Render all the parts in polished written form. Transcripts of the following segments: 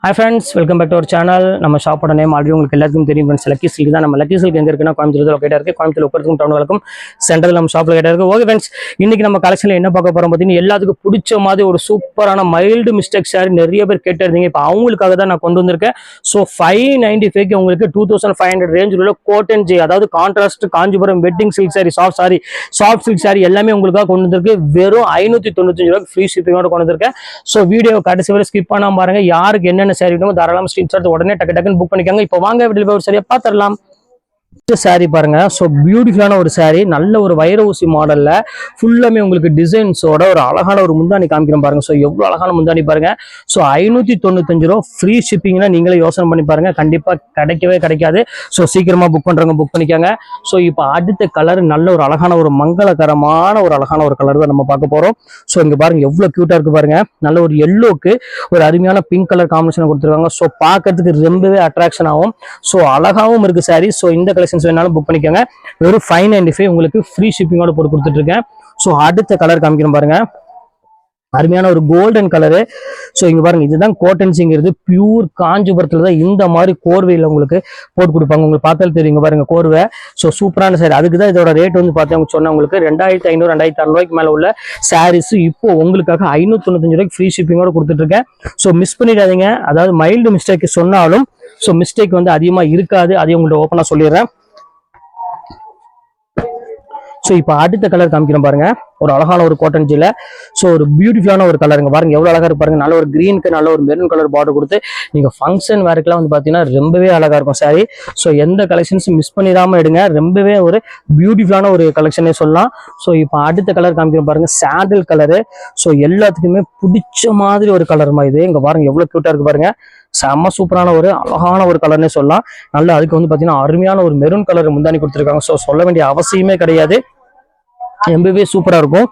Hi friends, welcome back to our channel. நம்ம ஷாப்போட name already உங்களுக்கு எல்லாருக்கும் தெரியும் ஃப்ரெண்ட்ஸ். லக்கி சில்க் தான். நம்ம லக்கி சில்க் எங்க இருக்குன்னா கோயம்புத்தூர் லொகேட்டா இருக்கு. கோயம்புத்தூர் உட்கருக்கும் டவுன் வரைக்கும் சென்டர்ல நம்ம ஷாப் லொகேட்டா இருக்கு. ஓகே ஃப்ரெண்ட்ஸ், இன்னைக்கு நம்ம கலெக்ஷன்ல என்ன பார்க்க போறோம் பார்த்தீங்கன்னா, எல்லாத்துக்கும் பிடிச்ச மாதிரி ஒரு சூப்பரான மைல்டு மிஸ்டேக் சாரி நிறைய பேர் கேட்டிருந்தீங்க. இப்போ அவங்களுக்காக தான் நான் கொண்டு வந்திருக்கேன். ஸோ 595 உங்களுக்கு 2500 ரேஞ்சில் உள்ள கோட்டன் ஜே, அதாவது contrast Kanchipuram wedding silk sorry, soft silk sorry எல்லாமே உங்களுக்காக கொண்டு வந்திருக்கு. வெறும் 595 ரூபாய்க்கு ஃப்ரீ ஷிப்பிங்கோட கொண்டு வந்திருக்கேன். ஸோ வீடியோ கடைசி வரை ஸ்கிப் பண்ணாம பாருங்க. யாருக்கு என்னென்ன சாரி வேணுமோ தாராளமா ஸ்கிரீன்ஷாட் உடனே டக்குன்னு புக் பண்ணிக்கோங்க. இப்போ வாங்க வீடியோல ஒரு சரியா பாத்துறலாம். சாரி பாருங்க. ஸோ பியூட்டிஃபுல்லான ஒரு சாரி, நல்ல ஒரு வைர ஊசி மாடல்ல ஃபுல்லாமே உங்களுக்கு டிசைன்ஸோட ஒரு அழகான ஒரு முந்தானி காமிக்கிறோம் பாருங்க. ஸோ எவ்வளவு அழகான முந்தானி பாருங்க. ஸோ 595 ரூபா ஃப்ரீ ஷிப்பிங்னா நீங்களே யோசனை பண்ணி பாருங்க, கண்டிப்பா கிடைக்கவே கிடைக்காது. ஸோ சீக்கிரமா புக் பண்றவங்க புக் பண்ணிக்கோங்க. ஸோ இப்போ அடுத்த கலர் நல்ல ஒரு அழகான ஒரு மங்களகரமான ஒரு அழகான ஒரு கலர் தான் நம்ம பார்க்க போறோம். ஸோ இங்க பாருங்க எவ்வளவு கியூட்டா இருக்கு பாருங்க. நல்ல ஒரு எல்லோக்கு ஒரு அருமையான பிங்க் கலர் காம்பினேஷன் கொடுத்துருக்காங்க. ஸோ பார்க்கறதுக்கு ரொம்பவே அட்ராக்ஷன் ஆகும். ஸோ அழகாவும் இருக்கு சாரி. ஸோ இந்த கலெக்ஷன்ஸ் வேணாலும் புக் பண்ணிக்கோங்க. வெறும் 595 உங்களுக்கு ஃப்ரீ ஷிப்பிங்கோட போட்டு கொடுத்துட்டு இருக்கேன். ஸோ அடுத்த கலர் காமிக்கிறோம் பாருங்க, அருமையான ஒரு கோல்டன் கலரு. ஸோ இங்க பாருங்க, இதுதான் கோட்டன்ஸுங்கிறது பியூர் காஞ்சிபுரத்துல தான் இந்த மாதிரி கோர்வையில் உங்களுக்கு போட்டு கொடுப்பாங்க. உங்களுக்கு பார்த்தாலும் தெரியுங்க பாருங்க கோர்வை. ஸோ சூப்பரான சாரி. அதுக்கு தான் இதோட ரேட் வந்து பார்த்தீங்க சொன்னா உங்களுக்கு 2500 2600 ரூபாய்க்கு மேல உள்ள சாரீஸ் இப்போ உங்களுக்காக 595 ரூபாய்க்கு ஃப்ரீ ஷிப்பிங்கோட கொடுத்துட்டு இருக்கேன். ஸோ மிஸ் பண்ணிடாதீங்க. அதாவது மைல்டு மிஸ்டேக் சொன்னாலும் ஸோ மிஸ்டேக் வந்து அதிகமா இருக்காது, அதையும் உங்கள்ட்ட ஓப்பனா சொல்லிடுறேன். ஸோ இப்போ அடுத்த கலர் காமிக்கிறோம் பாருங்க, ஒரு அழகான ஒரு காட்டன் ஜீல. ஸோ ஒரு பியூட்டிஃபுல்லான ஒரு கலருங்க பாருங்க, எவ்வளவு அழகா இருக்கு பாருங்க. நல்ல ஒரு கிரீனுக்கு நல்ல ஒரு மெரூன் கலர் பார்டர் கொடுத்து நீங்க ஃபங்க்ஷன் வேர்க்கெல்லாம் வந்து பாத்தீங்கன்னா ரொம்பவே அழகா இருக்கும் சாரி. ஸோ எந்த கலெக்ஷன்ஸும் மிஸ் பண்ணிடாம எடுங்க, ரொம்பவே ஒரு பியூட்டிஃபுல்லான ஒரு கலெக்ஷனே சொல்லலாம். ஸோ இப்போ அடுத்த கலர் காமிக்கிறோம் பாருங்க, சாண்டில் கலரு. ஸோ எல்லாத்துக்குமே பிடிச்ச மாதிரி ஒரு கலர் மாதிரி இது. இங்க பாருங்க எவ்வளவு கியூட்டா இருக்கு பாருங்க. செம்ம சூப்பரான ஒரு அழகான ஒரு கலர்னே சொல்லலாம். நல்ல அதுக்கு வந்து பாத்தீங்கன்னா அருமையான ஒரு மெரூன் கலர் முந்தானி கொடுத்துருக்காங்க. ஸோ சொல்ல வேண்டிய அவசியமே கிடையாது, ரொம்பவே சூப்பரா இருக்கும்.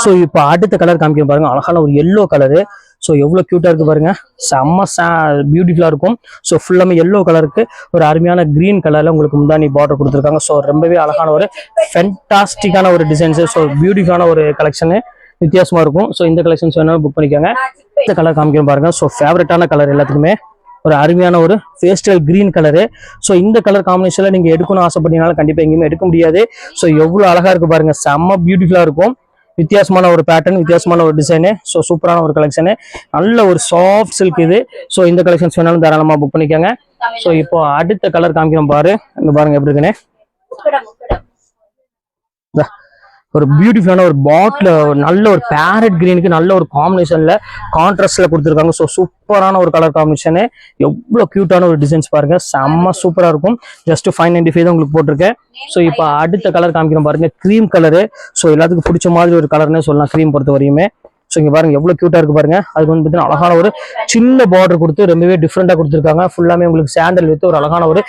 சோ இப்ப அடுத்த கலர் காமிக்க பாருங்க, அழகான ஒரு எல்லோ கலரு. ஸோ எவ்வளவு கியூட்டா இருக்கு பாருங்க, செம்ம பியூட்டிஃபுல்லா இருக்கும். ஸோ ஃபுல்லாமே எல்லோ கலருக்கு ஒரு அருமையான கிரீன் கலர்ல உங்களுக்கு முந்தானி பார்டர் கொடுத்துருக்காங்க. ஸோ ரொம்பவே அழகான ஒரு ஃபென்டாஸ்டிக்கான ஒரு டிசைன்ஸ். ஸோ பியூட்டிஃபுல்லான ஒரு கலெக்ஷனு, வித்தியாசமா இருக்கும். ஸோ இந்த கலெக்ஷன்ஸ் வேணாலும் புக் பண்ணிக்கோங்க. இந்த கலர் காமிக்கிறோம் பாருங்க. ஸோ ஃபேவரட்டான கலர் எல்லாத்துக்குமே ஒரு அருமையான ஒரு பேஸ்டல் கிரீன் கலரு. ஸோ இந்த கலர் காம்பினேஷன்ல நீங்க எடுக்கணும்னு ஆசைப்பட்டீங்கனாலும் கண்டிப்பா எங்கேயுமே எடுக்க முடியாது. ஸோ எவ்வளவு அழகா இருக்கு பாருங்க, செம்ம பியூட்டிஃபுல்லா இருக்கும். வித்தியாசமான ஒரு பேட்டர்ன், வித்தியாசமான ஒரு டிசைனு. ஸோ சூப்பரான ஒரு கலெக்ஷனு, நல்ல ஒரு சாஃப்ட் சில்க் இது. ஸோ இந்த கலெக்ஷன்ஸ் வேணாலும் தாராளமா புக் பண்ணிக்கோங்க. ஸோ இப்போ அடுத்த கலர் காமிக்கிறோம் பாரு, இங்க பாருங்க எப்படி இருக்குன்னு. ஒரு பியூட்டிஃபுல்லான ஒரு பாட்டில், நல்ல ஒரு பேரட் கிரீனுக்கு நல்ல ஒரு காம்பினேஷன்ல கான்ட்ராஸ்ட்ல கொடுத்துருக்காங்க. ஸோ சூப்பரான ஒரு கலர் காம்பினேஷனு, எவ்வளவு கியூட்டான ஒரு டிசைன்ஸ் பாருங்க, செம்ம சூப்பரா இருக்கும். ஜஸ்ட் 595 தான் உங்களுக்கு போட்டிருக்கேன். ஸோ இப்போ அடுத்த கலர் காமிக்கிறோம் பாருங்க, கிரீம் கலரு. ஸோ எல்லாத்துக்கும் பிடிச்ச மாதிரி ஒரு கலர்னே சொல்லலாம் கிரீம் பொறுத்த வரையுமே. ஸோ இங்க பாருங்க எவ்வளவு கியூட்டா இருக்கு பாருங்க. அதுக்கு வந்து பார்த்தீங்கன்னா அழகான ஒரு சின்ன பார்டர் கொடுத்து ரொம்பவே டிஃப்ரெண்டா கொடுத்துருக்காங்க. ஃபுல்லாமே உங்களுக்கு சாண்டல் வித் ஒரு அழகான ஒரு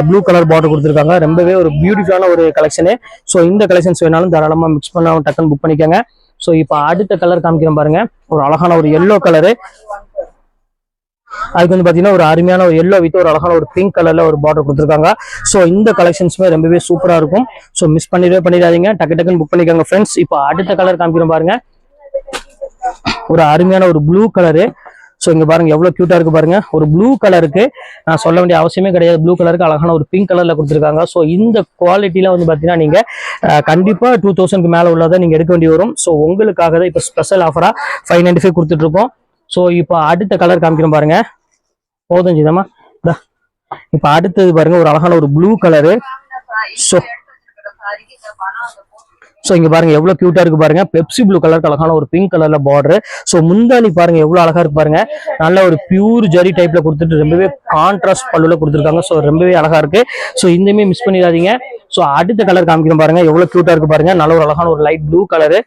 ப்ளூ கலர் பார்டர் கொடுத்துருக்காங்க. ரொம்பவே ஒரு பியூட்டிஃபுல்லான ஒரு கலெக்ஷனு. ஸோ இந்த கலெக்ஷன்ஸ் வேணாலும் தாராளமா மிக்ஸ் பண்ண டக்குன்னு புக் பண்ணிக்கோங்க. ஸோ இப்போ அடுத்த கலர் காமிக்கிறோம் பாருங்க, ஒரு அழகான ஒரு எல்லோ கலரு. அதுக்கு வந்து பாத்தீங்கன்னா ஒரு அருமையான ஒரு எல்லோ வித் ஒரு அழகான ஒரு பிங்க் கலர்ல ஒரு பார்டர் கொடுத்துருக்காங்க. ஸோ இந்த கலெக்ஷன்ஸுமே ரொம்பவே சூப்பரா இருக்கும். ஸோ மிஸ் பண்ணிடாதீங்க, டக்குன்னு புக் பண்ணிக்கோங்க ஃப்ரெண்ட்ஸ். இப்போ அடுத்த கலர் காமிக்கிறோம் பாருங்க, ஒரு அருமையான ஒரு ப்ளூ கலரு. ஸோ இங்க பாருங்க எவ்வளவு கியூட்டா இருக்கு பாருங்க. ஒரு ப்ளூ கலருக்கு நான் சொல்ல வேண்டிய அவசியமே கிடையாது, ப்ளூ கலருக்கு அழகான ஒரு பிங்க் கலர்ல கொடுத்துருக்காங்க. ஸோ இந்த குவாலிட்டியில வந்து பாத்தீங்கன்னா நீங்க கண்டிப்பா 2000க்கு மேல உள்ளதை நீங்க எடுக்க வேண்டி வரும். ஸோ உங்களுக்காக தான் இப்போ ஸ்பெஷல் ஆஃபரா 595 கொடுத்துட்டு இருக்கோம். ஸோ இப்போ அடுத்த கலர் காமிக்கிறோம் பாருங்க, போதும் ஜிதமா. இப்போ அடுத்தது பாருங்க, ஒரு அழகான ஒரு ப்ளூ கலரு. ஸோ இங்க பாருங்க எவ்வளவு கியூட்டா இருக்கு பாருங்க, பெப்சி ப்ளூ கலருக்கு அழகான ஒரு பிங்க் கலர்ல பார்டர். ஸோ முந்தானி பாருங்க எவ்வளவு அழகா இருக்கு பாருங்க, நல்ல ஒரு பியூர் ஜரி டைப்ல கொடுத்துட்டு ரொம்பவே கான்ட்ராஸ்ட் பல்லுல கொடுத்துருக்காங்க. ஸோ ரொம்பவே அழகா இருக்கு. ஸோ இந்தமே மிஸ் பண்ணிடாதீங்க. ஸோ அடுத்த கலர் காமிக்கிறோம் பாருங்க, எவ்வளவு கியூட்டா இருக்கு பாருங்க, நல்ல ஒரு அழகான ஒரு லைட் ப்ளூ கலரு.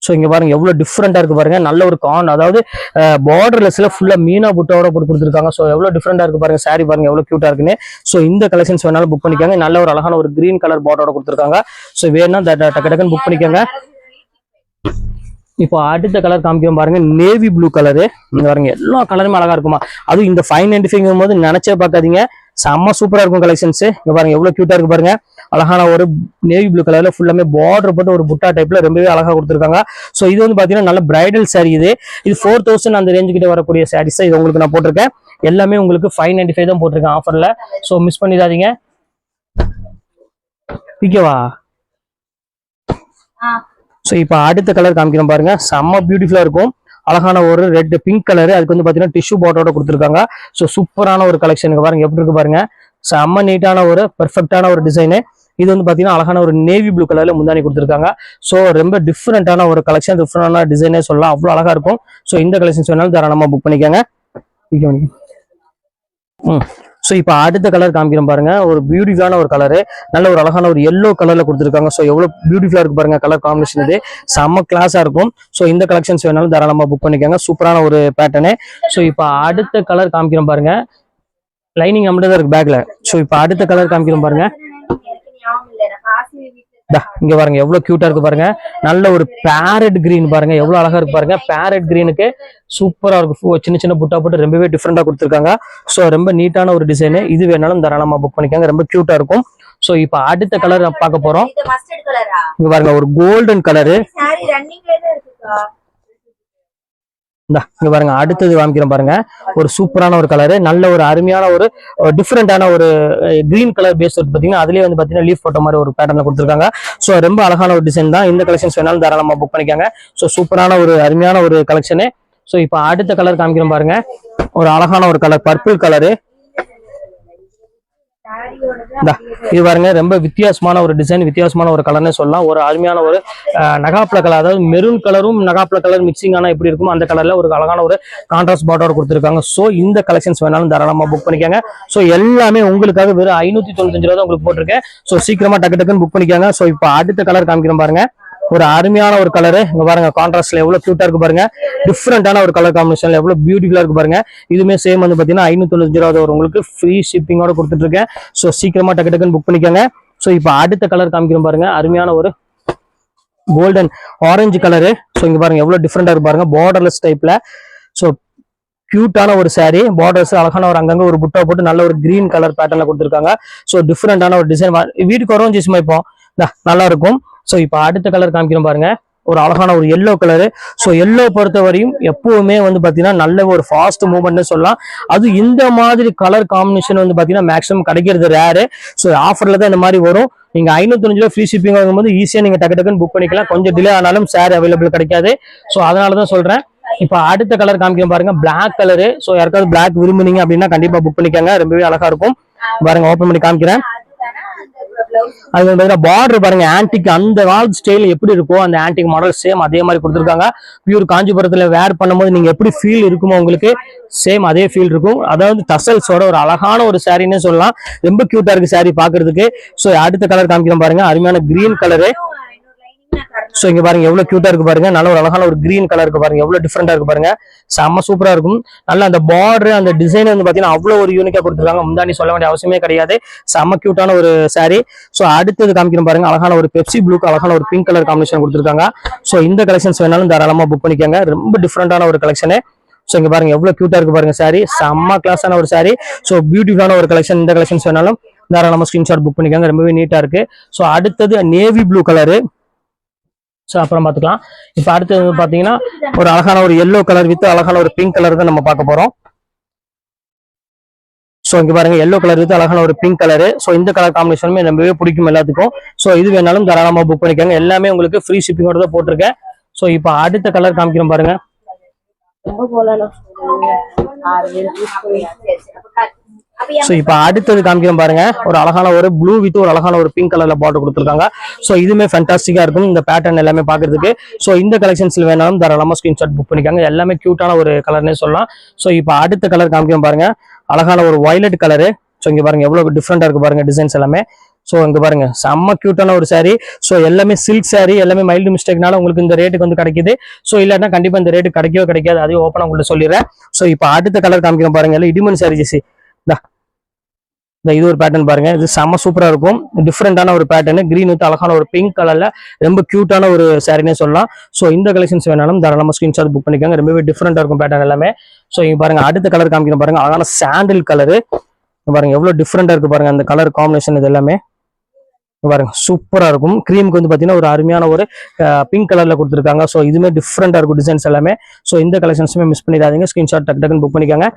ஸோ இங்க பாருங்க எவ்வளவு டிஃப்ரெண்டா இருக்கு பாருங்க, நல்ல ஒரு அதாவது பார்டர்லெஸ்ல ஃபுல்லா மீனா புட்டோட போட்டு கொடுத்துருக்காங்க. ஸோ எவ்வளவு டிஃப்ரெண்டா இருக்கு பாருங்க, சாரி பாருங்க எவ்வளவு கியூட்டா இருக்குன்னு. ஸோ இந்த கலெக்ஷன்ஸ் வேணாலும் புக் பண்ணிக்கோங்க. நல்ல ஒரு அழகான ஒரு கிரீன் கலர் பார்டரோட கொடுத்துருக்காங்க. ஸோ வேணா டக்குன்னு புக் பண்ணிக்கோங்க. இப்போ அடுத்த கலர் காமிக்கிறோம் பாருங்க, நேவி ப்ளூ கலரு. பாருங்க எல்லா கலருமே அழகா இருக்குமா, அதுவும் இந்த 595 போது நினைச்சே பார்க்காதீங்க, செம்ம சூப்பரா இருக்கும் கலெக்ஷன்ஸ். இங்க பாருங்க எவ்வளவு கியூட்டா இருக்கு பாருங்க, அழகான ஒரு நேவி ப்ளூ கலர்ல ஃபுல்லாமே பார்டர் போட்டு ஒரு புட்டா டைப்ல ரொம்பவே அழகா கொடுத்துருக்காங்க. ஸோ இது வந்து பாத்தீங்கன்னா நல்ல பிரைடல் சாரி. இது 4000 அந்த ரேஞ்சு கிட்ட வரக்கூடிய சாரீஸ் இது உங்களுக்கு நான் போட்டிருக்கேன். எல்லாமே உங்களுக்கு 595 தான் போட்டிருக்கேன் ஆஃபர்ல. ஸோ மிஸ் பண்ணிடாதீங்க. ஓகேவா? ஸோ இப்போ அடுத்த கலர் காமிக்கிறோம் பாருங்க. செம்ம பியூட்டிஃபுல்லா இருக்கும். அழகான ஒரு ரெட் பிங்க் கலர், அதுக்கு வந்து பாத்தீங்கன்னா டிஷ்யூ பார்டரோட கொடுத்துருக்காங்க. ஸோ சூப்பரான ஒரு கலெக்ஷனுக்கு பாருங்க எப்படி இருக்கு பாருங்க. செம்ம நீட்டான ஒரு பெர்ஃபெக்டான ஒரு டிசைனு. இது வந்து பாத்தீங்கன்னா அழகான ஒரு நேவி ப்ளூ கலர்ல முந்தானி கொடுத்துருக்காங்க. ஸோ ரொம்ப டிஃப்ரெண்டான ஒரு கலெக்ஷன், டிஃப்ரெண்டான டிசைனே சொல்லலாம். அவ்வளோ அழகா இருக்கும். ஸோ இந்த கலெக்ஷன்ஸ் வேணாலும் தாராளமா புக் பண்ணிக்கோங்க. ஸோ இப்போ அடுத்த கலர் காமிக்கிறோம் பாருங்க. ஒரு பியூட்டிஃபுல்லான ஒரு கலரு, நல்ல ஒரு அழகான ஒரு எல்லோ கலர்ல கொடுத்துருக்காங்க. ஸோ எவ்வளவு பியூட்டிஃபுல்லா இருக்கு பாருங்க கலர் காம்பினேஷன். இது செம்ம கிளாஸா இருக்கும். ஸோ இந்த கலெக்ஷன்ஸ் வேணாலும் தாராளமா புக் பண்ணிக்கோங்க. சூப்பரான ஒரு பேட்டர்னு. ஸோ இப்போ அடுத்த கலர் காமிக்கிறோம் பாருங்க. லைனிங் நம்மளே தான் இருக்கு பேக்ல. ஸோ இப்போ அடுத்த கலர் காமிக்கிறோம் பாருங்க. இங்க பாருங்க எவ்வளவு கியூட்டா இருக்கு பாருங்க. நல்ல ஒரு பேரட் கிரீன் பாருங்க, எவ்வளவு அழகா இருக்கு பாருங்க. பேரட் கிரீனுக்கு சூப்பரா இருக்கு. சின்ன சின்ன புட்டா போட்டு ரொம்பவே டிஃப்ரெண்டா கொடுத்துருக்காங்க. ஸோ ரொம்ப நீட்டான ஒரு டிசைன். இது வேணாலும் தாராளமா புக் பண்ணிக்கோங்க. ரொம்ப கியூட்டா இருக்கும். ஸோ இப்போ அடுத்த கலர் பார்க்க போறோம். இங்க பாருங்க ஒரு கோல்டன் கலரு. இங்க பாருங்க அடுத்தது காமிக்கிறோம் பாருங்க. ஒரு சூப்பரான ஒரு கலரு, நல்ல ஒரு அருமையான ஒரு டிஃப்ரெண்டான ஒரு கிரீன் கலர் பேஸ் பாத்தீங்கன்னா அதுலயே வந்து பாத்தீங்கன்னா லீஃப் போட்ட மாதிரி ஒரு பேட்டர்ல கொடுத்துருக்காங்க. ஸோ ரொம்ப அழகான ஒரு டிசைன் தான். இந்த கலெக்ஷன்ஸ் வேணாலும் தாராளமா புக் பண்ணிக்காங்க. ஸோ சூப்பரான ஒரு அருமையான ஒரு கலெக்ஷனு. ஸோ இப்போ அடுத்த கலர் காமிக்கிறோம் பாருங்க. ஒரு அழகான ஒரு கலர் பர்பிள் கலரு. இது பாருங்க ரொம்ப வித்தியாசமான ஒரு டிசைன், வித்தியாசமான ஒரு கலர்னே சொல்லலாம். ஒரு அருமையான ஒரு நகாப்ல கலர், அதாவது மெரூன் கலரும் நகாப்ல கலர் மிக்சிங் ஆனா எப்படி இருக்கும் அந்த கலர்ல ஒரு அழகான ஒரு கான்ட்ராஸ்ட் பார்டர் கொடுத்துருக்காங்க. சோ இந்த கலெக்ஷன்ஸ் வேணாலும் தாராளமா புக் பண்ணிக்காங்க. சோ எல்லாமே உங்களுக்காக வெறும் 595 ரூபா தான் உங்களுக்கு போட்டிருக்கேன். சோ சீக்கிரமா டக்கு டக்குன்னு புக் பண்ணிக்காங்க. சோ இப்போ அடுத்த கலர் காமிக்கிறோம் பாருங்க. ஒரு அருமையான ஒரு கலரு. இங்க பாருங்க கான்ட்ராஸ்ட்ல எவ்வளவு கியூட்டா இருக்கு பாருங்க. டிஃப்ரெண்டான ஒரு கலர் காம்பினேஷன்ல எவ்வளவு பியூட்டிஃபுல்லா இருக்கு பாருங்க. இதுமே சேம் வந்து பாத்தீங்கன்னா 595 ரூபா வரும். உங்களுக்கு ஃப்ரீ ஷிப்பிங்கோட கொடுத்துட்டு இருக்கேன். சோ சீக்கிரமா டக்கு டக்குன்னு புக் பண்ணிக்கோங்க. சோ இப்போ அடுத்த கலர் காமிக்கிறோம் பாருங்க. அருமையான ஒரு கோல்டன் ஆரஞ்சு கலரு. சோ இங்க பாருங்க எவ்வளவு டிஃப்ரெண்டா இருக்கு பாருங்க. பார்டர்லெஸ் டைப்ல. சோ கியூட்டான ஒரு சாரி. பார்டர்ஸ் அழகான ஒரு அங்கங்க ஒரு புட்டா போட்டு நல்ல ஒரு கிரீன் கலர் பேட்டர்ல கொடுத்துருக்காங்க. சோ டிஃப்ரெண்டான ஒரு டிசைன். வீட்டுக்கு வரும் ஜிஸ்மா இப்போ நல்லா இருக்கும். சோ இப்போ அடுத்த கலர் காமிக்கிறோம் பாருங்க. ஒரு அழகான ஒரு எல்லோ கலரு. ஸோ எல்லோ பொறுத்த வரையும் எப்பவுமே வந்து பாத்தீங்கன்னா நல்ல ஒரு ஃபாஸ்ட் மூவ்மெண்ட்னு சொல்லலாம். அது இந்த மாதிரி கலர் காம்பினேஷன் வந்து பாத்தீங்கன்னா மேக்ஸிமம் கிடைக்கிறது ரேரு. ஸோ ஆஃபர்ல தான் இந்த மாதிரி வரும். நீங்க 595 ரூபா ஃப்ரீ ஷிப்பிங் வாங்கும்போது ஈஸியா நீங்க டக்கு டக்குன்னு புக் பண்ணிக்கலாம். கொஞ்சம் டிலே ஆனாலும் சாரி அவைலபிள் கிடைக்காது. ஸோ அதனாலதான் சொல்றேன். இப்போ அடுத்த கலர் காமிக்கிறோம் பாருங்க. Black colour. ஸோ யாருக்காவது பிளாக் விரும்புனீங்க அப்படின்னா கண்டிப்பா புக் பண்ணிக்கோங்க. ரொம்பவே அழகா இருக்கும் பாருங்க. ஓப்பன் பண்ணி காமிக்கிறேன். அது பார்டர் பாருங்க. ஆன்டிக் அந்த வால் ஸ்டைல் எப்படி இருக்கும் அந்த ஆன்டிக் மாடல் சேம் அதே மாதிரி கொடுத்துருக்காங்க. பியூர் காஞ்சிபுரத்துல வேர் பண்ணும்போது நீங்க எப்படி ஃபீல் இருக்குமோ உங்களுக்கு சேம் அதே ஃபீல் இருக்கும். அதாவது டசல்ஸோட ஒரு அழகான ஒரு சாரின்னு சொல்லலாம். ரொம்ப கியூட்டா இருக்கு சாரி பாக்குறதுக்கு. ஸோ அடுத்த கலர் காமிக்கிறோம் பாருங்க. அருமையான கிரீன் கலரு. சோ இங்க பாருங்க எவ்வளவு கியூட்டா இருக்கு பாருங்க. நல்ல ஒரு அழகான ஒரு கிரீன் கலர் இருக்கு பாருங்க. எவ்வளவு டிஃப்ரெண்டா இருக்கு பாருங்க. செம்ம சூப்பரா இருக்கும். நல்ல அந்த பார்டர் அந்த டிசைன் வந்து பாத்தீங்கன்னா அவ்வளவு ஒரு யூனிக்கா கொடுத்துருக்காங்க. முந்தானி சொல்ல வேண்டிய அவசியமே கிடையாது. செம்ம கியூட்டான ஒரு சாரி. சோ அடுத்தது காமிக்கிறோம் பாருங்க. அழகான ஒரு பெப்சி ப்ளூக்கு அழகான ஒரு பிங்க் கலர் காம்பினேஷன் கொடுத்துருக்காங்க. சோ இந்த கலெக்ஷன்ஸ் வேணாலும் தாராளமா புக் பண்ணிக்கோங்க. ரொம்ப டிஃப்ரெண்டான ஒரு கலெக்ஷனு. சோ இங்க பாருங்க எவ்வளவு கியூட்டா இருக்கு பாருங்க சாரி. செம்ம கிளாஸான ஒரு சாரி. சோ பியூட்டிஃபுல்லான ஒரு கலெக்ஷன். இந்த கலெக்ஷன்ஸ் வேணாலும் தாராளமா ஸ்கிரீன்ஷாட் புக் பண்ணிக்கோங்க. ரொம்பவே நீட்டா இருக்கு. சோ அடுத்தது நேவி ப்ளூ கலரு. ஸோ அப்புறம் பார்த்துக்கலாம். இப்போ அடுத்தது பார்த்தீங்கன்னா ஒரு அழகான ஒரு எல்லோ கலர் வித் அழகான ஒரு பிங்க் கலர் தான் நம்ம பார்க்க போறோம். ஸோ இங்க பாருங்க எல்லோ கலர் வித் அழகான ஒரு பிங்க் கலரு. ஸோ இந்த கலர் காம்பினேஷனுமே ரொம்பவே பிடிக்கும் எல்லாத்துக்கும். ஸோ இது வேணாலும் தாராளமா புக் பண்ணிக்கோங்க. எல்லாமே உங்களுக்கு ஃப்ரீ ஷிப்பிங்கோட தான் போட்டிருக்கேன். ஸோ இப்போ அடுத்த கலர் காமிக்கிறோம் பாருங்க. சோ இப்போ அடுத்தது காமிக்கிறோம் பாருங்க. ஒரு அழகான ஒரு ப்ளூ வித் ஒரு அழகான ஒரு பிங்க் கலர்ல பார்டர் கொடுத்துருக்காங்க. சோ இதுமே ஃபேண்டாஸ்டிக்கா இருக்கும் இந்த பேட்டர்ன் எல்லாமே பாக்குறதுக்கு. சோ இந்த கலெக்ஷன்ஸ்ல வேணாலும் தாராளமா ஸ்கிரீன்ஷாட் புக் பண்ணிக்காங்க. எல்லாமே கியூட்டான ஒரு கலர்னே சொல்லலாம். சோ இப்போ அடுத்த கலர் காமிக்கிறோம் பாருங்க. அழகான ஒரு வயலட் கலரு. சோ இங்க பாருங்க எவ்வளவு டிஃப்ரெண்டா இருக்கு பாருங்க டிசைன்ஸ் எல்லாமே. சோ இங்க பாருங்க செம்ம கியூட்டான ஒரு சாரி. சோ எல்லாமே சில்க் சாரி. எல்லாமே மைல்டு மிஸ்டேக்னால உங்களுக்கு இந்த ரேட்டுக்கு வந்து கிடைக்குது. சோ இல்லன்னா கண்டிப்பா இந்த ரேட்டு கிடைக்கவே கிடைக்காது. அதையும் ஓப்பனா உங்கள்ட்ட சொல்லிடுறேன். சோ இப்போ அடுத்த கலர் காமிக்கிறோம் பாருங்க. இடிமன் சாரி ஜெசி. இது ஒரு பேட்டர்ன் பாருங்க. இது செம்ம சூப்பரா இருக்கும். டிஃப்ரெண்டான ஒரு பேட்டர்ன். கிரீன் வித் அழகான ஒரு பிங்க் கலர்ல ரொம்ப கியூட்டான ஒரு சாரினே சொல்லலாம். சோ இந்த கலெக்ஷன்ஸ் வேணாலும் தாராளமா ஸ்கிரீன்ஷாட் புக் பண்ணிக்கோங்க. ரொம்பவே டிஃப்ரெண்டா இருக்கும் பேட்டர்ன் எல்லாமே. சோ இங்க பாருங்க அடுத்த கலர் காமிக்கிறோம் பாருங்க. அழகான சாண்டில் கலரு. பாருங்க எவ்வளவு டிஃப்ரெண்டா இருக்கு பாருங்க அந்த கலர் காம்பினேஷன். இது எல்லாமே பாருங்க சூப்பரா இருக்கும். க்ரீமுக்கு வந்து பாத்தீங்கன்னா ஒரு அருமையான ஒரு பிங்க் கலர்ல கொடுத்துருக்காங்க. ஸோ இதுவுமே டிஃப்ரெண்டா இருக்கும் டிசைன்ஸ் எல்லாமே. ஸோ இந்த கலெக்ஷன்ஸுமே மிஸ் பண்ணிடாதீங்க. ஸ்கிரீன்ஷாட் டக்கு டக்குன்னு புக் பண்ணிக்கோங்க.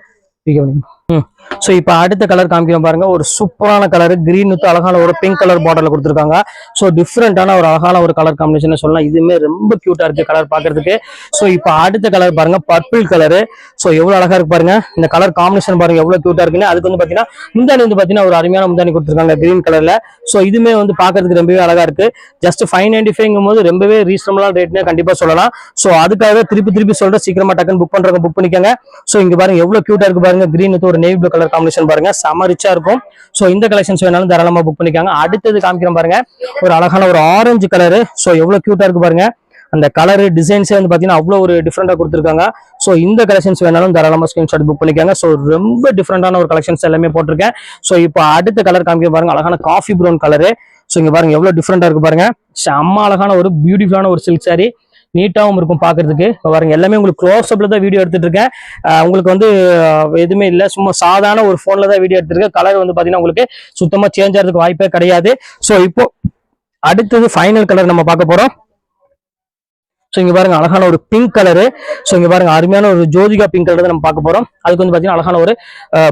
ஸோ இப்போ அடுத்த கலர் காமிக்கிறோம் பாருங்க. ஒரு சூப்பரான கலர் கிரீன் வித் அழகான ஒரு பிங்க் கலர் பார்டர்ல கொடுத்துருக்காங்க. ஸோ டிஃப்ரெண்டான ஒரு அழகான ஒரு கலர் காம்பினேஷன் சொல்லலாம். இதுவுமே ரொம்ப கியூட்டா இருக்கு கலர் பாக்குறதுக்கு. ஸோ இப்போ அடுத்த கலர் பாருங்க பர்பிள் கலரு. ஸோ எவ்வளவு அழகா இருக்கு பாருங்க. இந்த கலர் காம்பினேஷன் பாருங்க எவ்வளவு கியூட்டா இருக்குன்னு. அதுக்கு வந்து பாத்தீங்கன்னா முந்தானி வந்து பாத்தீங்கன்னா ஒரு அருமையான முந்தானி கொடுத்துருக்காங்க கிரீன் கலர்ல. ஸோ இதுவுமே வந்து பாக்குறதுக்கு ரொம்பவே அழகா இருக்கு. ஜஸ்ட் 595 போது ரொம்பவே ரீசனபிளான ரேட்னே கண்டிப்பா சொல்லலாம். ஸோ அதுக்காக திருப்பி சொல்ற சீக்கிரமா டக்குன்னு புக் பண்றவங்க புக் பண்ணிக்கோங்க. ஸோ இங்க பாருங்க எவ்வளவு கியூட்டா இருக்கு பாருங்க. கிரீன் வித் ஒரு நேவி ப்ளூ கலர் காம்பினேஷன் பாருங்க செம ரிச்சா இருக்கும். சோ இந்த கலெக்ஷன்ஸ் வேணாலும் தாராளமா புக் பண்ணிக்காங்க. அடுத்தது காமிக்கிறேன் பாருங்க. ஒரு அழகான ஒரு ஆரஞ்சு கலரு. சோ எவ்வளவு கியூட்டா இருக்கு பாருங்க. அந்த கலர் டிசைன்ஸே வந்து பாத்தீங்கன்னா அவ்வளவு ஒரு டிஃப்ரெண்டா கொடுத்துருக்காங்க. சோ இந்த கலெக்ஷன்ஸ் வேணாலும் தாராளமா ஸ்கிரீன்ஷாட் புக் பண்ணிக்காங்க. சோ ரொம்ப டிஃப்ரெண்டான ஒரு கலெக்ஷன்ஸ் எல்லாமே போட்டிருக்கேன். சோ இப்போ அடுத்த கலர் காமிக்க பாருங்க. அழகான காஃபி ப்ரௌன் கலரு. சோ இங்க பாருங்க எவ்வளவு டிஃப்ரெண்டா இருக்கு பாருங்க. செம்ம அழகான ஒரு பியூட்டிஃபுல்லான ஒரு சில்க் சாரி. நீட்டாவும் இருக்கும் பாக்குறதுக்கு. பாருங்க எல்லாமே உங்களுக்கு க்ளோஸ் அப்ல தான் வீடியோ எடுத்துட்டு இருக்கேன். உங்களுக்கு வந்து எதுவுமே இல்லை, சும்மா சாதாரண ஒரு போன்ல தான் வீடியோ எடுத்திருக்கேன். கலர் வந்து பாத்தீங்கன்னா உங்களுக்கு சுத்தமா சேஞ்ச் ஆகிறதுக்கு வாய்ப்பே கிடையாது. ஸோ இப்போ அடுத்தது ஃபைனல் கலர் நம்ம பார்க்க போறோம். ஸோ இங்க பாருங்க அழகான ஒரு பிங்க் கலரு. ஸோ இங்க பாருங்க அருமையான ஒரு ஜோதிகா பிங்க் கலர் நம்ம பார்க்க போறோம். அதுக்கு வந்து பாத்தீங்கன்னா அழகான ஒரு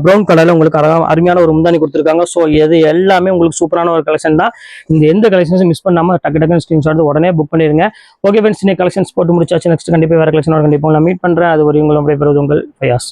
ப்ரௌன் கலர்ல உங்களுக்கு அருமையான ஒரு முந்தானி கொடுத்துருக்காங்க. ஸோ இது எல்லாமே உங்களுக்கு சூப்பரான ஒரு கலெக்ஷன் தான். இந்த எந்த கலெக்ஷன்ஸும் மிஸ் பண்ணாம டக்கு டக்குன்னு ஸ்கிரீன்ஷாட் உடனே புக் பண்ணிருங்க. ஓகே ஃப்ரெண்ட்ஸ், இன்னைக்கு கலெக்ஷன்ஸ் போட்டு முடிச்சாச்சு. நெக்ஸ்ட் கண்டிப்பா வேற கலெக்ஷனோட கண்டிப்பா நான் மீட் பண்றேன். அது ஒரு உங்களுடைய உங்கள் ஃபயாஸ்.